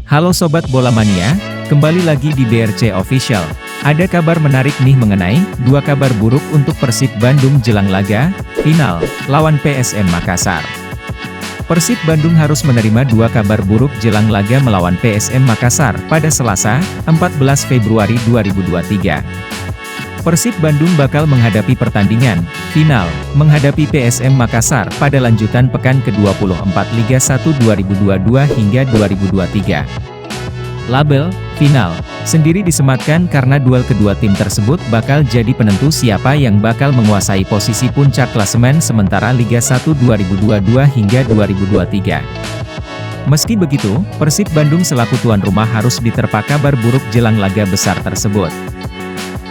Halo Sobat Bola Mania, kembali lagi di BRC Official. Ada kabar menarik nih mengenai dua kabar buruk untuk Persib Bandung jelang laga final lawan PSM Makassar. Persib Bandung harus menerima dua kabar buruk jelang laga melawan PSM Makassar pada Selasa, 14 Februari 2023. Persib Bandung bakal menghadapi pertandingan final menghadapi PSM Makassar pada lanjutan pekan ke-24 Liga 1 2022 hingga 2023. Label final sendiri disematkan karena duel kedua tim tersebut bakal jadi penentu siapa yang bakal menguasai posisi puncak klasemen sementara Liga 1 2022 hingga 2023. Meski begitu, Persib Bandung selaku tuan rumah harus diterpa kabar buruk jelang laga besar tersebut.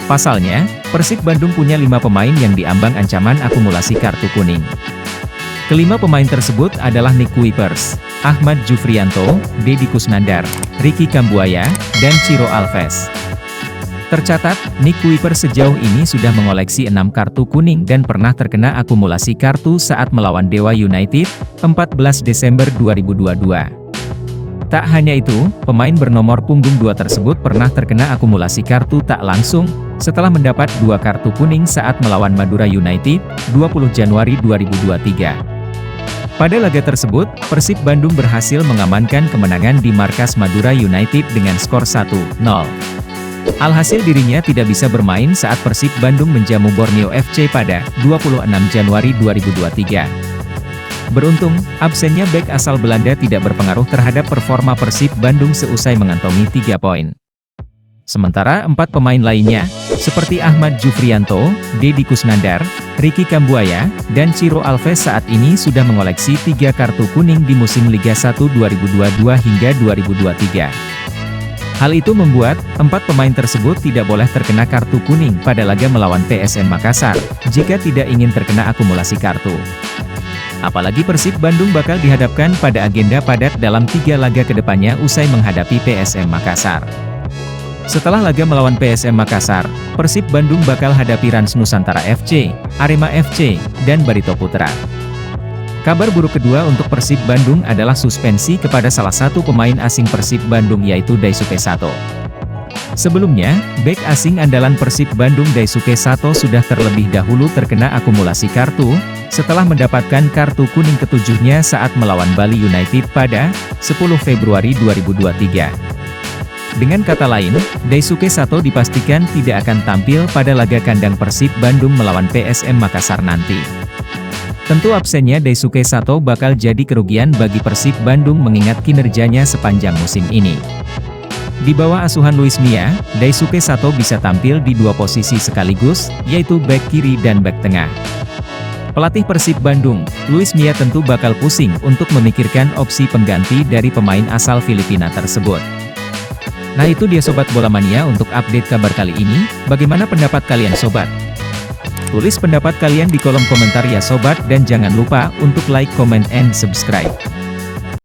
Pasalnya, Persib Bandung punya 5 pemain yang diambang ancaman akumulasi kartu kuning. Kelima pemain tersebut adalah Nick Kuipers, Ahmad Jufrianto, Deddy Kusnandar, Ricky Kambuaya, dan Ciro Alves. Tercatat, Nick Kuipers sejauh ini sudah mengoleksi 6 kartu kuning dan pernah terkena akumulasi kartu saat melawan Dewa United, 14 Desember 2022. Tak hanya itu, pemain bernomor punggung 2 tersebut pernah terkena akumulasi kartu tak langsung, setelah mendapat 2 kartu kuning saat melawan Madura United, 20 Januari 2023. Pada laga tersebut, Persib Bandung berhasil mengamankan kemenangan di markas Madura United dengan skor 1-0. Alhasil dirinya tidak bisa bermain saat Persib Bandung menjamu Borneo FC pada 26 Januari 2023. Beruntung, absennya bek asal Belanda tidak berpengaruh terhadap performa Persib Bandung seusai mengantongi 3 poin. Sementara 4 pemain lainnya, seperti Ahmad Jufrianto, Deddy Kusnandar, Ricky Kambuaya, dan Ciro Alves saat ini sudah mengoleksi 3 kartu kuning di musim Liga 1 2022 hingga 2023. Hal itu membuat 4 pemain tersebut tidak boleh terkena kartu kuning pada laga melawan PSM Makassar, jika tidak ingin terkena akumulasi kartu. Apalagi Persib Bandung bakal dihadapkan pada agenda padat dalam 3 laga kedepannya usai menghadapi PSM Makassar. Setelah laga melawan PSM Makassar, Persib Bandung bakal hadapi Rans Nusantara FC, Arema FC, dan Barito Putra. Kabar buruk kedua untuk Persib Bandung adalah suspensi kepada salah satu pemain asing Persib Bandung yaitu Daisuke Sato. Sebelumnya, bek asing andalan Persib Bandung Daisuke Sato sudah terlebih dahulu terkena akumulasi kartu, setelah mendapatkan kartu kuning ketujuhnya saat melawan Bali United pada 10 Februari 2023. Dengan kata lain, Daisuke Sato dipastikan tidak akan tampil pada laga kandang Persib Bandung melawan PSM Makassar nanti. Tentu absennya Daisuke Sato bakal jadi kerugian bagi Persib Bandung mengingat kinerjanya sepanjang musim ini. Di bawah asuhan Luis Mia, Daisuke Sato bisa tampil di 2 posisi sekaligus, yaitu bek kiri dan bek tengah. Pelatih Persib Bandung, Luis Mia tentu bakal pusing untuk memikirkan opsi pengganti dari pemain asal Filipina tersebut. Nah itu dia Sobat Bola Mania untuk update kabar kali ini, bagaimana pendapat kalian Sobat? Tulis pendapat kalian di kolom komentar ya Sobat dan jangan lupa untuk like, comment, and subscribe.